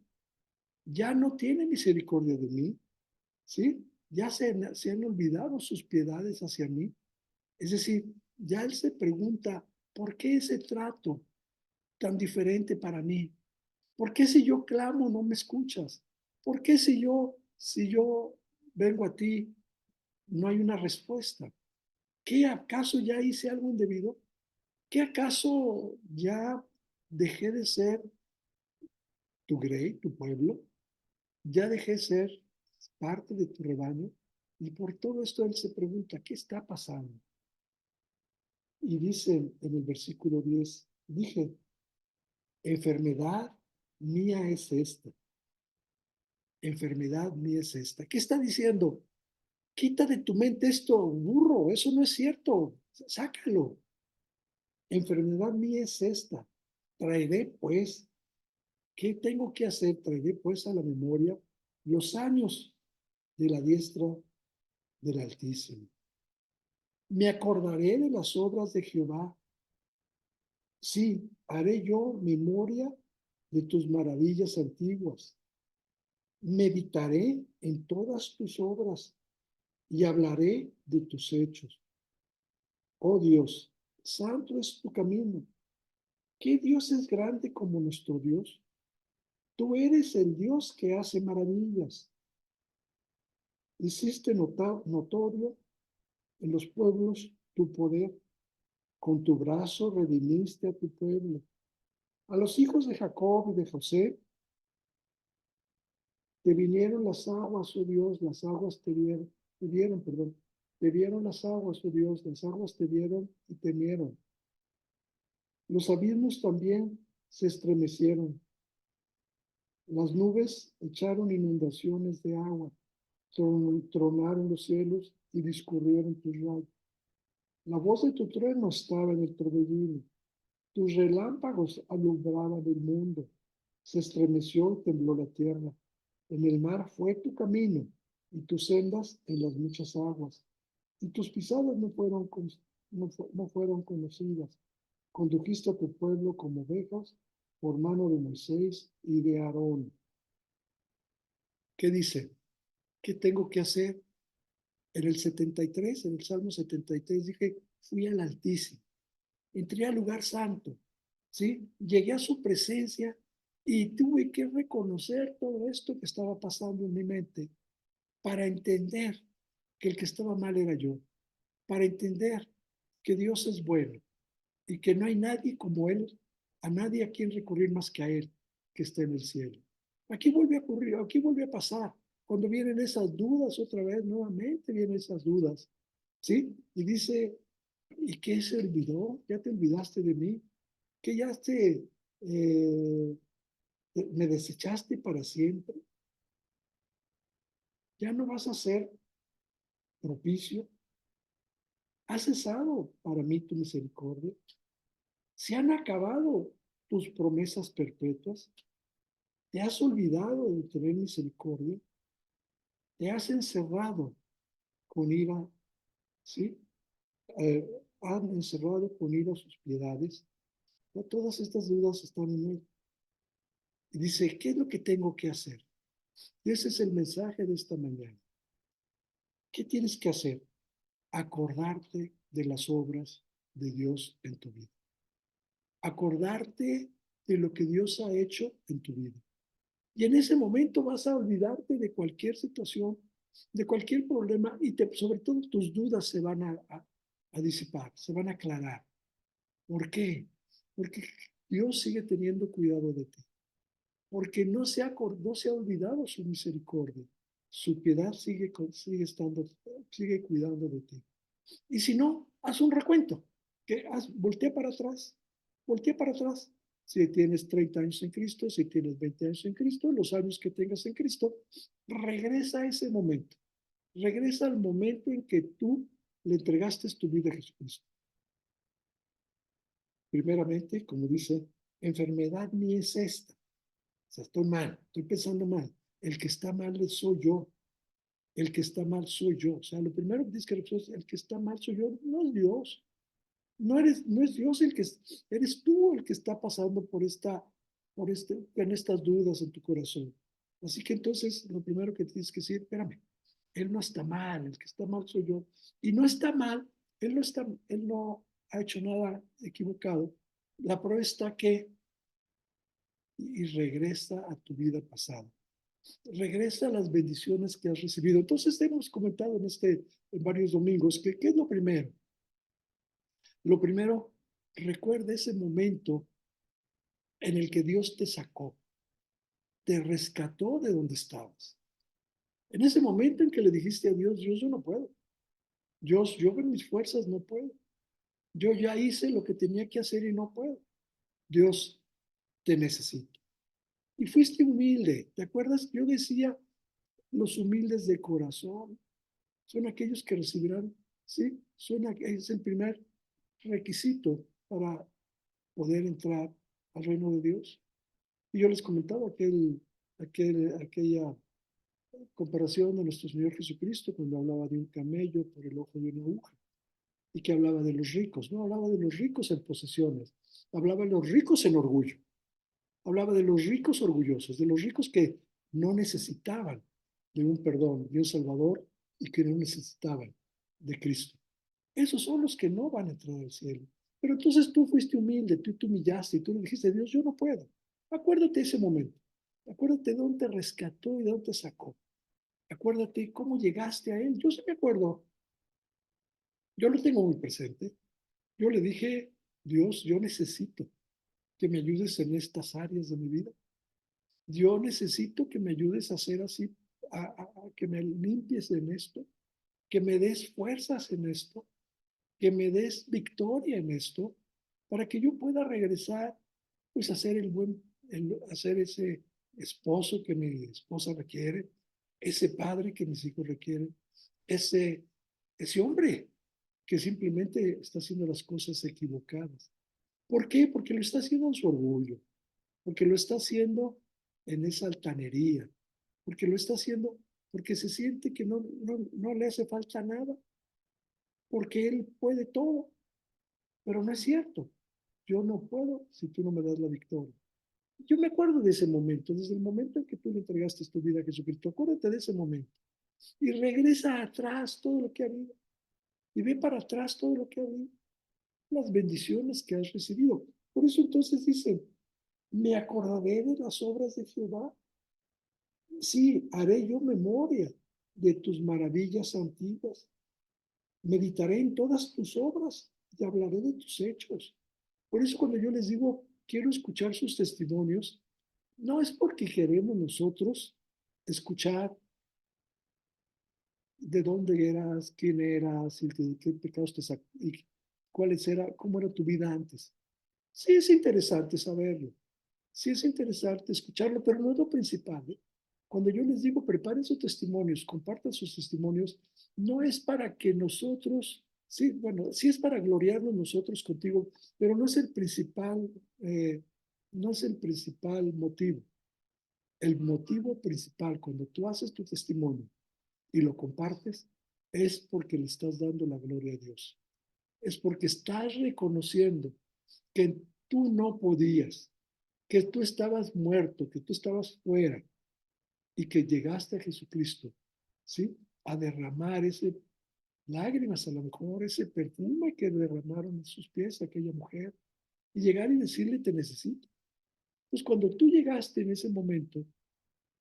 ¿Ya no tiene misericordia de mí? ¿Sí? ¿Ya se han olvidado sus piedades hacia mí? Es decir, ya él se pregunta, ¿por qué ese trato tan diferente para mí? ¿Por qué si yo clamo no me escuchas? ¿Por qué si yo vengo a ti no hay una respuesta? ¿Qué acaso ya hice algo indebido? ¿Qué acaso ya dejé de ser tu grey, tu pueblo? ¿Ya dejé de ser parte de tu rebaño? Y por todo esto él se pregunta, ¿qué está pasando? Y dice en el versículo 10, dije, enfermedad mía es esta, enfermedad mía es esta. ¿Qué está diciendo? Quita de tu mente esto, burro, eso no es cierto, sácalo. Enfermedad mía es esta. Traeré pues, ¿qué tengo que hacer? Traeré pues a la memoria los años de la diestra del Altísimo. Me acordaré de las obras de Jehová. Sí, haré yo memoria de tus maravillas antiguas. Meditaré en todas tus obras y hablaré de tus hechos. Oh Dios, santo es tu camino. ¿Qué Dios es grande como nuestro Dios? Tú eres el Dios que hace maravillas. Hiciste notorio en los pueblos tu poder. Con tu brazo redimiste a tu pueblo. A los hijos de Jacob y de José te vinieron las aguas, oh Dios, las aguas perdón, te vieron las aguas, oh Dios, las aguas te vieron y temieron. Los abismos también se estremecieron. Las nubes echaron inundaciones de agua, tronaron los cielos y discurrieron tus rayos. La voz de tu trueno estaba en el torbellino, tus relámpagos alumbraban el mundo. Se estremeció y tembló la tierra. En el mar fue tu camino y tus sendas en las muchas aguas. Y tus pisadas no fueron conocidas. Condujiste a tu pueblo como ovejas por mano de Moisés y de Aarón. ¿Qué dice? ¿Qué tengo que hacer? En el 73, en el Salmo 73, dije, fui al Altísimo, entré al lugar santo, ¿sí? Llegué a su presencia y tuve que reconocer todo esto que estaba pasando en mi mente para entender que el que estaba mal era yo, para entender que Dios es bueno y que no hay nadie como Él, a nadie a quien recurrir más que a Él, que esté en el cielo. Aquí vuelve a ocurrir, aquí vuelve a pasar. Cuando vienen esas dudas otra vez, nuevamente vienen esas dudas, ¿sí? Y dice, ¿y qué se olvidó? ¿Ya te olvidaste de mí? ¿Que ya me desechaste para siempre? ¿Ya no vas a ser propicio? ¿Ha cesado para mí tu misericordia? ¿Se han acabado tus promesas perpetuas? ¿Te has olvidado de tener misericordia? ¿Te has encerrado con ira? ¿Sí? Han encerrado con ira sus piedades. Ya todas estas dudas están en él. Y dice, ¿qué es lo que tengo que hacer? Y ese es el mensaje de esta mañana. ¿Qué tienes que hacer? Acordarte de las obras de Dios en tu vida. Acordarte de lo que Dios ha hecho en tu vida. Y en ese momento vas a olvidarte de cualquier situación, de cualquier problema y sobre todo tus dudas se van a disipar, se van a aclarar. ¿Por qué? Porque Dios sigue teniendo cuidado de ti. Porque no se ha olvidado su misericordia. Su piedad sigue cuidando de ti. Y si no, haz un recuento. Voltea para atrás. Si tienes 30 años en Cristo, si tienes 20 años en Cristo, los años que tengas en Cristo, regresa a ese momento. Regresa al momento en que tú le entregaste tu vida a Jesucristo. Primeramente, como dice, enfermedad ni es esta. O sea, estoy mal, estoy pensando mal. El que está mal soy yo. El que está mal soy yo. O sea, lo primero que tienes que reconocer es el que está mal soy yo, no es Dios. No es Dios el que eres tú el que está pasando en estas dudas en tu corazón. Así que entonces lo primero que tienes que decir, espérame, él no está mal, el que está mal soy yo. Y no está mal, él no ha hecho nada equivocado. La prueba está que y regresa a tu vida pasada. Regresa a las bendiciones que has recibido. Entonces hemos comentado en varios domingos que ¿qué es lo primero? Lo primero, recuerda ese momento en el que Dios te sacó, te rescató de donde estabas. En ese momento en que le dijiste a Dios, Dios, yo no puedo. Dios, yo con mis fuerzas no puedo. Yo ya hice lo que tenía que hacer y no puedo. Dios, te necesito. Y fuiste humilde. ¿Te acuerdas? Yo decía, los humildes de corazón son aquellos que recibirán, ¿sí? Es el primer requisito para poder entrar al reino de Dios. Y yo les comentaba aquella comparación de nuestro Señor Jesucristo cuando hablaba de un camello por el ojo de una aguja y que hablaba de los ricos. No hablaba de los ricos en posesiones, hablaba de los ricos en orgullo, hablaba de los ricos orgullosos, de los ricos que no necesitaban de un perdón, de un Salvador y que no necesitaban de Cristo. Esos son los que no van a entrar al cielo. Pero entonces tú fuiste humilde, tú te humillaste y tú le dijiste, Dios, yo no puedo. Acuérdate de ese momento. Acuérdate de dónde te rescató y de dónde te sacó. Acuérdate cómo llegaste a Él. Yo sí me acuerdo. Yo lo tengo muy presente. Yo le dije, Dios, yo necesito que me ayudes en estas áreas de mi vida. Yo necesito que me ayudes a hacer así, que me limpies en esto, que me des fuerzas en esto, que me des victoria en esto, para que yo pueda regresar, pues a ser a ser ese esposo que mi esposa requiere, ese padre que mis hijos requieren, ese, ese hombre que simplemente está haciendo las cosas equivocadas. ¿Por qué? Porque lo está haciendo en su orgullo, porque lo está haciendo en esa altanería, porque lo está haciendo porque se siente que no le hace falta nada, porque él puede todo, pero no es cierto. Yo no puedo si tú no me das la victoria. Yo me acuerdo de ese momento, desde el momento en que tú le entregaste tu vida a Jesucristo. Acuérdate de ese momento y regresa atrás todo lo que ha habido y ve para atrás todo lo que ha habido, las bendiciones que has recibido. Por eso entonces dice, me acordaré de las obras de Jehová. Sí, haré yo memoria de tus maravillas antiguas. Meditaré en todas tus obras y hablaré de tus hechos. Por eso cuando yo les digo, quiero escuchar sus testimonios, no es porque queremos nosotros escuchar de dónde eras, quién eras, y qué pecados te sacó, y cómo era tu vida antes. Sí es interesante saberlo, sí es interesante escucharlo, pero no es lo principal, ¿eh? Cuando yo les digo, preparen sus testimonios, compartan sus testimonios, no es para que nosotros Sí, bueno, sí es para gloriarnos nosotros contigo, pero no es el principal, no es el principal motivo. El motivo principal cuando tú haces tu testimonio y lo compartes es porque le estás dando la gloria a Dios. Es porque estás reconociendo que tú no podías, que tú estabas muerto, que tú estabas fuera y que llegaste a Jesucristo, ¿sí? A derramar ese lágrimas, a lo mejor ese perfume que derramaron en sus pies aquella mujer y llegar y decirle te necesito. Pues cuando tú llegaste en ese momento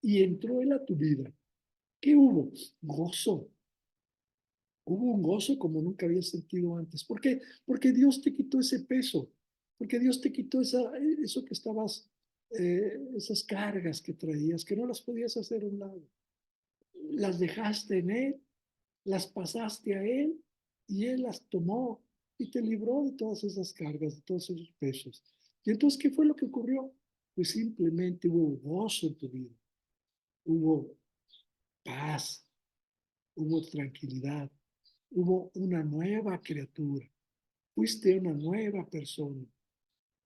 y entró él a tu vida, ¿qué hubo? Gozo. Hubo un gozo como nunca había sentido antes. ¿Por qué? Porque Dios te quitó ese peso, porque Dios te quitó eso que estabas, esas cargas que traías, que no las podías hacer a un lado. Las dejaste en Él, las pasaste a Él y Él las tomó y te libró de todas esas cargas, de todos esos pesos. Y entonces, ¿qué fue lo que ocurrió? Pues simplemente hubo gozo en tu vida, hubo paz, hubo tranquilidad, hubo una nueva criatura, fuiste una nueva persona.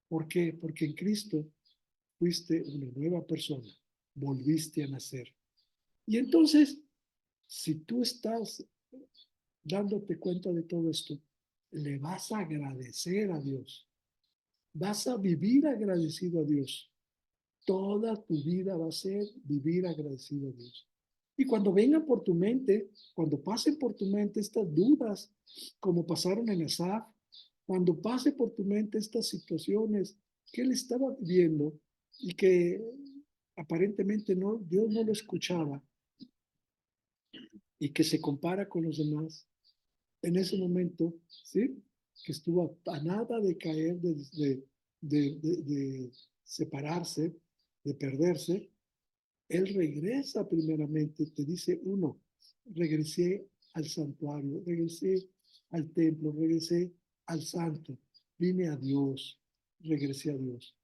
¿Por qué? Porque en Cristo fuiste una nueva persona, volviste a nacer. Y entonces, si tú estás dándote cuenta de todo esto, le vas a agradecer a Dios, vas a vivir agradecido a Dios. Toda tu vida va a ser vivir agradecido a Dios. Y cuando vengan por tu mente, cuando pasen por tu mente estas dudas, como pasaron en Asaf, cuando pase por tu mente estas situaciones que él estaba viviendo y que aparentemente no, Dios no lo escuchaba y que se compara con los demás, en ese momento, ¿sí? Que estuvo a nada de caer, de separarse, de perderse, él regresa primeramente, te dice uno, regresé al santuario, regresé al templo, regresé al santo, vine a Dios, regresé a Dios.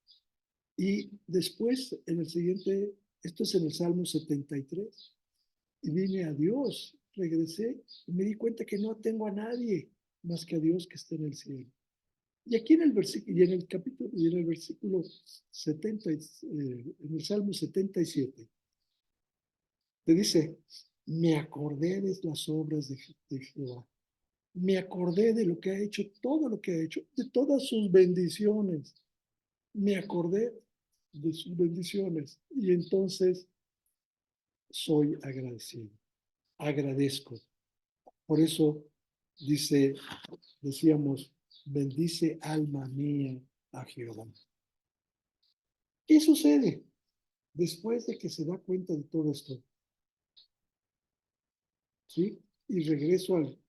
Y después, en el siguiente, esto es en el Salmo 73, y vine a Dios, regresé y me di cuenta que no tengo a nadie más que a Dios que está en el cielo. Y aquí en el versículo, y en el capítulo, y en el versículo 70, en el Salmo 77, te dice, me acordé de las obras de Jehová, me acordé de lo que ha hecho, todo lo que ha hecho, de todas sus bendiciones, me acordé de sus bendiciones y entonces soy agradecido, agradezco. Por eso dice, decíamos, bendice alma mía a Jehová. ¿Qué sucede después de que se da cuenta de todo esto? ¿Sí? Y regreso al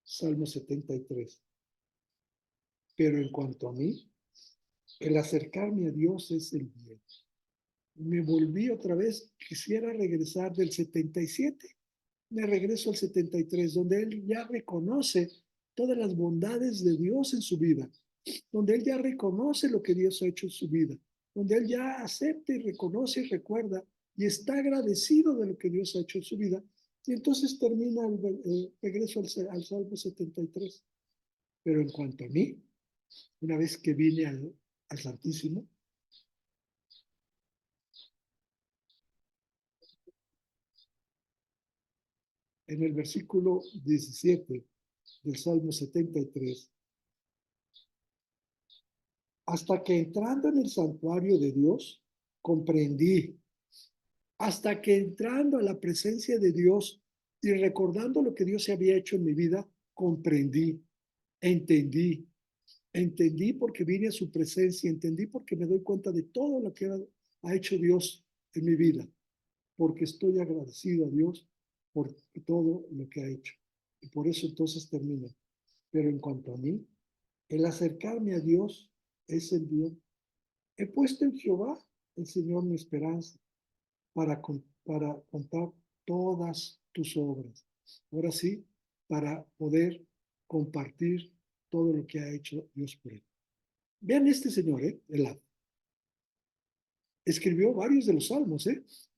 Salmo 73. Pero en cuanto a mí, el acercarme a Dios es el bien. Me volví otra vez, quisiera regresar del 77, me regreso al 73, donde él ya reconoce todas las bondades de Dios en su vida, donde él ya reconoce lo que Dios ha hecho en su vida, donde él ya acepta y reconoce y recuerda y está agradecido de lo que Dios ha hecho en su vida. Y entonces termina el regreso al Salmo 73. Pero en cuanto a mí, una vez que vine al Santísimo, en el versículo 17 del Salmo 73, hasta que entrando en el santuario de Dios, comprendí, hasta que entrando a la presencia de Dios y recordando lo que Dios había hecho en mi vida, comprendí, entendí, entendí porque vine a su presencia, entendí porque me doy cuenta de todo lo que ha hecho Dios en mi vida, porque estoy agradecido a Dios por todo lo que ha hecho. Y por eso entonces termina. Pero en cuanto a mí, el acercarme a Dios es el bien. He puesto en Jehová, el Señor, mi esperanza para contar todas tus obras. Ahora sí, para poder compartir todo lo que ha hecho Dios por él. Vean este señor, escribió varios de los salmos,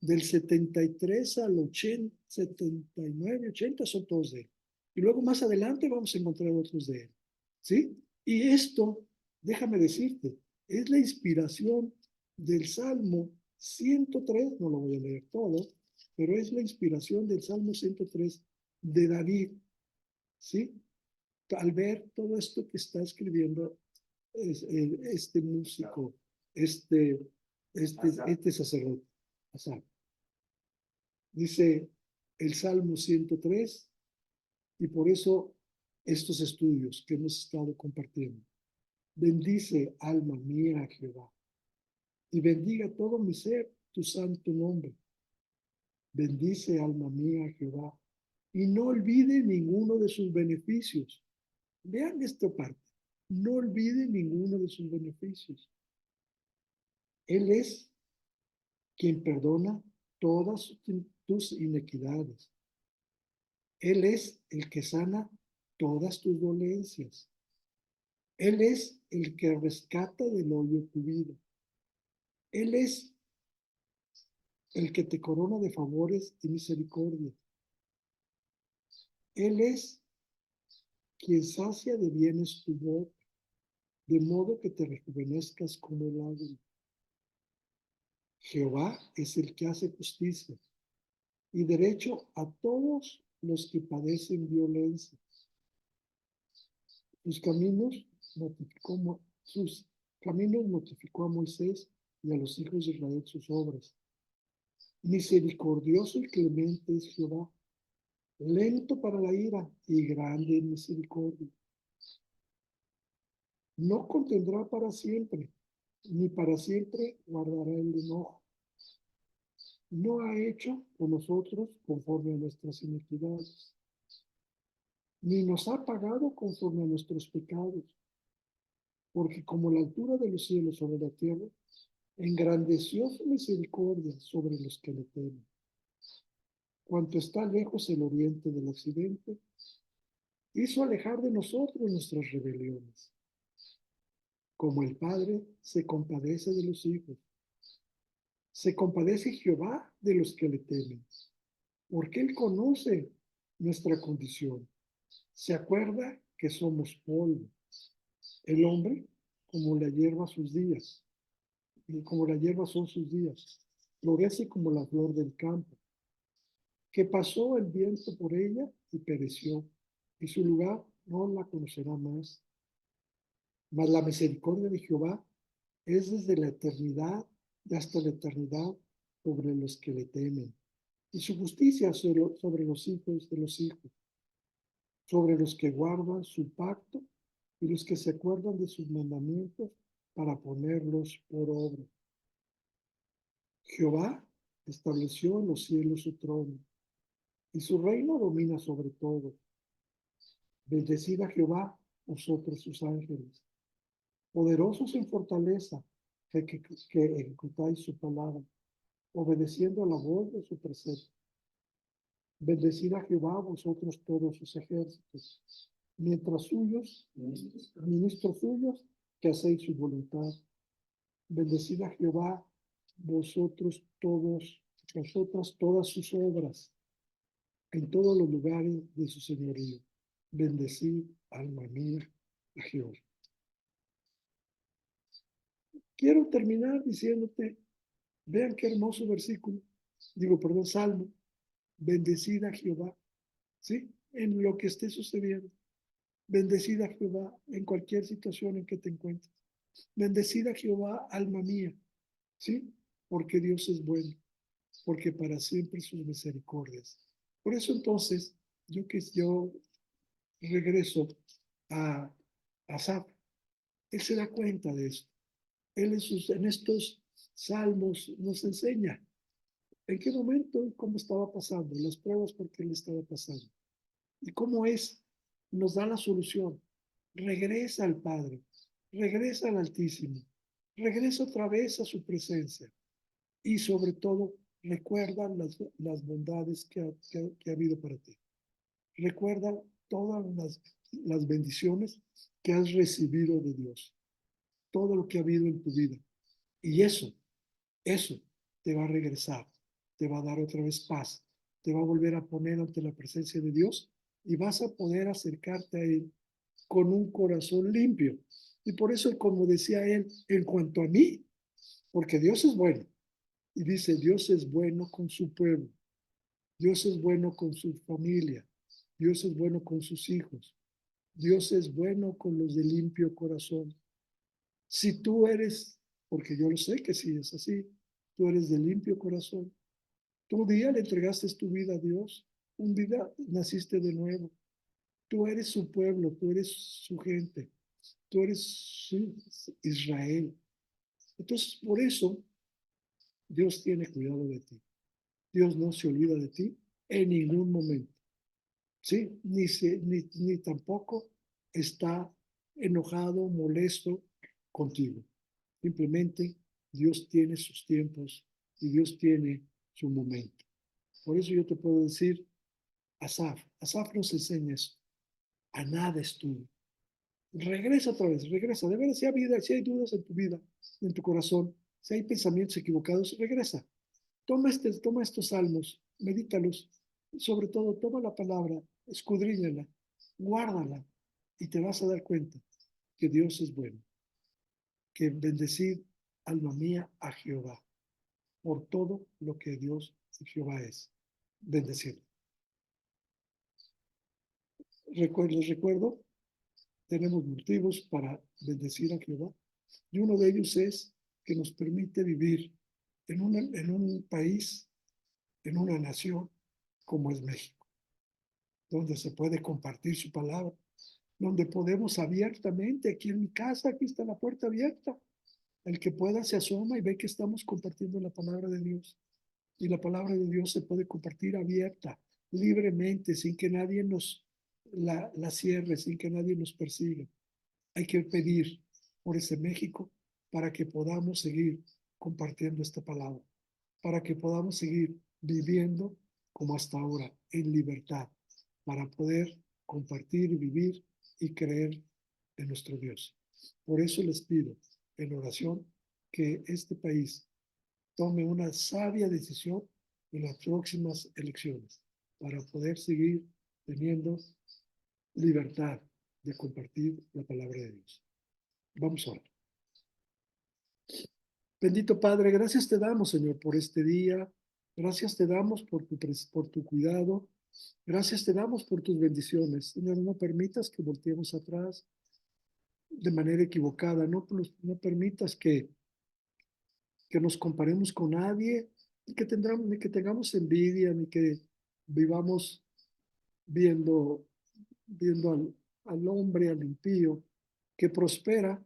del 73 al 80, 79, 80 son todos de él. Y luego más adelante vamos a encontrar otros de él. ¿Sí? Y esto, déjame decirte, es la inspiración del Salmo 103, no lo voy a leer todo, pero es la inspiración del Salmo 103 de David, ¿sí? Al ver todo esto que está escribiendo este músico, este, este sacerdote. Asaf. Dice el Salmo 103, y por eso estos estudios que hemos estado compartiendo. Bendice, alma mía, a Jehová, y bendiga todo mi ser tu santo nombre. Bendice, alma mía, a Jehová, y no olvide ninguno de sus beneficios. Vean esta parte. No olvide ninguno de sus beneficios. Él es quien perdona todas tus inequidades. Él es el que sana todas tus dolencias. Él es el que rescata del hoyo tu vida. Él es el que te corona de favores y misericordia. Él es quien sacia de bienes tu boca, de modo que te rejuvenezcas como el águila. Jehová es el que hace justicia y derecho a todos los que padecen violencia. Sus caminos sus caminos notificó a Moisés y a los hijos de Israel sus obras. Misericordioso y clemente es Jehová, lento para la ira y grande en misericordia. No contendrá para siempre, ni para siempre guardará el enojo. No ha hecho con nosotros conforme a nuestras iniquidades, ni nos ha pagado conforme a nuestros pecados, porque como la altura de los cielos sobre la tierra, engrandeció su misericordia sobre los que le temen. Cuanto está lejos el oriente del occidente, hizo alejar de nosotros nuestras rebeliones. Como el Padre se compadece de los hijos, se compadece Jehová de los que le temen, porque Él conoce nuestra condición. Se acuerda que somos polvo. El hombre, como la hierba sus días, y como la hierba son sus días, florece como la flor del campo, que pasó el viento por ella y pereció, y su lugar no la conocerá más. Mas la misericordia de Jehová es desde la eternidad y hasta la eternidad sobre los que le temen, y su justicia sobre los hijos de los hijos, sobre los que guardan su pacto y los que se acuerdan de sus mandamientos para ponerlos por obra. Jehová estableció en los cielos su trono, y su reino domina sobre todo. Bendecid a Jehová, vosotros sus ángeles, poderosos en fortaleza, que ejecutáis su palabra, obedeciendo a la voz de su precepto. Bendecid a Jehová, vosotros todos sus ejércitos, mientras suyos, ministros suyos, que hacéis su voluntad. Bendecid a Jehová, vosotros todos, vosotras todas sus obras, en todos los lugares de su señorío. Bendecid, alma mía, a Jehová. Quiero terminar diciéndote, vean qué hermoso versículo, perdón, salmo. Bendecid a Jehová, ¿sí? En lo que esté sucediendo. Bendecid a Jehová en cualquier situación en que te encuentres. Bendecid a Jehová, alma mía, ¿sí? Porque Dios es bueno, porque para siempre sus misericordias. Por eso entonces, yo regreso a Asaf. Él se da cuenta de esto. Él en estos salmos nos enseña en qué momento y cómo estaba pasando, las pruebas por qué le estaba pasando. Y cómo nos da la solución. Regresa al Padre, regresa al Altísimo, regresa otra vez a su presencia y sobre todo recuerda las bondades que ha habido para ti. Recuerda todas las bendiciones que has recibido de Dios, todo lo que ha habido en tu vida. Y eso te va a regresar, te va a dar otra vez paz, te va a volver a poner ante la presencia de Dios y vas a poder acercarte a Él con un corazón limpio. Y por eso, como decía él, en cuanto a mí, porque Dios es bueno, y dice, Dios es bueno con su pueblo, Dios es bueno con su familia, Dios es bueno con sus hijos, Dios es bueno con los de limpio corazón. Si tú eres, porque yo lo sé que sí es así, tú eres de limpio corazón, tú un día le entregaste tu vida a Dios, un día naciste de nuevo, tú eres su pueblo, tú eres su gente, tú eres su Israel. Entonces, por eso Dios tiene cuidado de ti. Dios no se olvida de ti en ningún momento. ¿Sí? Ni tampoco está enojado, molesto contigo. Simplemente Dios tiene sus tiempos y Dios tiene su momento. Por eso yo te puedo decir, Asaf nos enseña eso. A nada estuvo. Regresa otra vez, regresa. De veras, si hay dudas en tu vida, en tu corazón, si hay pensamientos equivocados, regresa. Toma estos salmos, medítalos, sobre todo toma la palabra, escudriñala, guárdala y te vas a dar cuenta que Dios es bueno, que bendecid, alma mía, a Jehová, por todo lo que Dios y Jehová es. Bendecid. Les recuerdo, tenemos motivos para bendecir a Jehová y uno de ellos es que nos permite vivir en un país, en una nación como es México, donde se puede compartir su palabra, donde podemos abiertamente, aquí en mi casa, aquí está la puerta abierta. El que pueda se asoma y ve que estamos compartiendo la palabra de Dios. Y la palabra de Dios se puede compartir abierta, libremente, sin que nadie nos la cierre, sin que nadie nos persiga. Hay que pedir por ese México para que podamos seguir compartiendo esta palabra, para que podamos seguir viviendo como hasta ahora, en libertad, para poder compartir, vivir y creer en nuestro Dios. Por eso les pido en oración que este país tome una sabia decisión en las próximas elecciones para poder seguir teniendo libertad de compartir la palabra de Dios. Vamos a orar. Bendito Padre, gracias te damos, Señor, por este día. Gracias te damos por tu cuidado. Gracias te damos por tus bendiciones. Señor, no permitas que volteemos atrás de manera equivocada. No permitas que nos comparemos con nadie, ni que tengamos envidia, ni que vivamos viendo, viendo al hombre, al impío, que prospera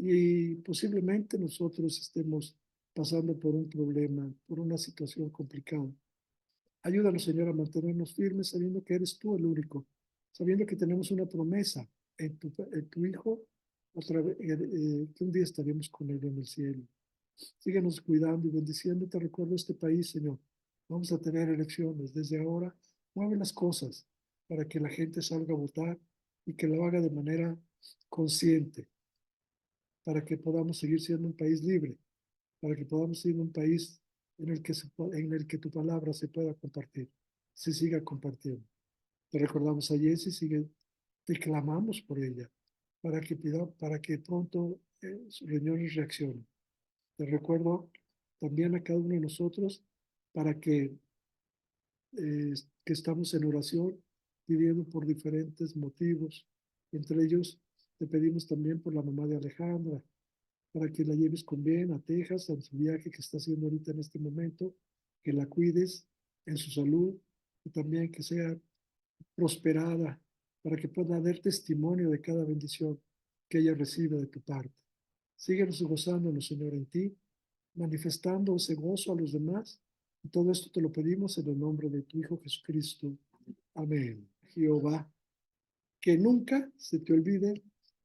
y posiblemente nosotros estemos pasando por un problema, por una situación complicada. Ayúdanos, Señor, a mantenernos firmes sabiendo que eres tú el único, sabiendo que tenemos una promesa en tu Hijo, que un día estaremos con Él en el cielo. Síguenos cuidando y bendiciendo. Te recuerdo este país, Señor. Vamos a tener elecciones. Desde ahora, mueve las cosas para que la gente salga a votar y que lo haga de manera consciente, para que podamos seguir siendo un país libre, para que podamos ser un país en el que tu palabra se pueda compartir, se siga compartiendo. Te recordamos a Jessie, te clamamos por ella, para que pronto sus riñones reaccionen. Te recuerdo también a cada uno de nosotros para que estamos en oración pidiendo por diferentes motivos. Entre ellos, te pedimos también por la mamá de Alejandra, para que la lleves con bien a Texas, a su viaje que está haciendo ahorita en este momento, que la cuides en su salud y también que sea prosperada, para que pueda dar testimonio de cada bendición que ella recibe de tu parte. Síguenos gozándonos, Señor, en ti, manifestando ese gozo a los demás. Y todo esto te lo pedimos en el nombre de tu Hijo Jesucristo. Amén. Jehová, que nunca se te olvide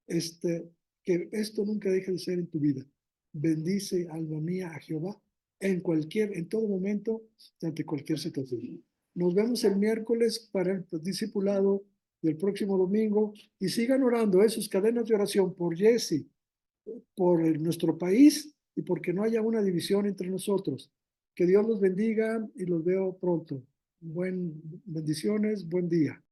que esto nunca deje de ser en tu vida. Bendice, alma mía, a Jehová en todo momento, ante cualquier situación. Nos vemos el miércoles para el discipulado del próximo domingo y sigan orando sus cadenas de oración por Jesse, por nuestro país y porque no haya una división entre nosotros. Que Dios los bendiga y los veo pronto. Bendiciones, buen día.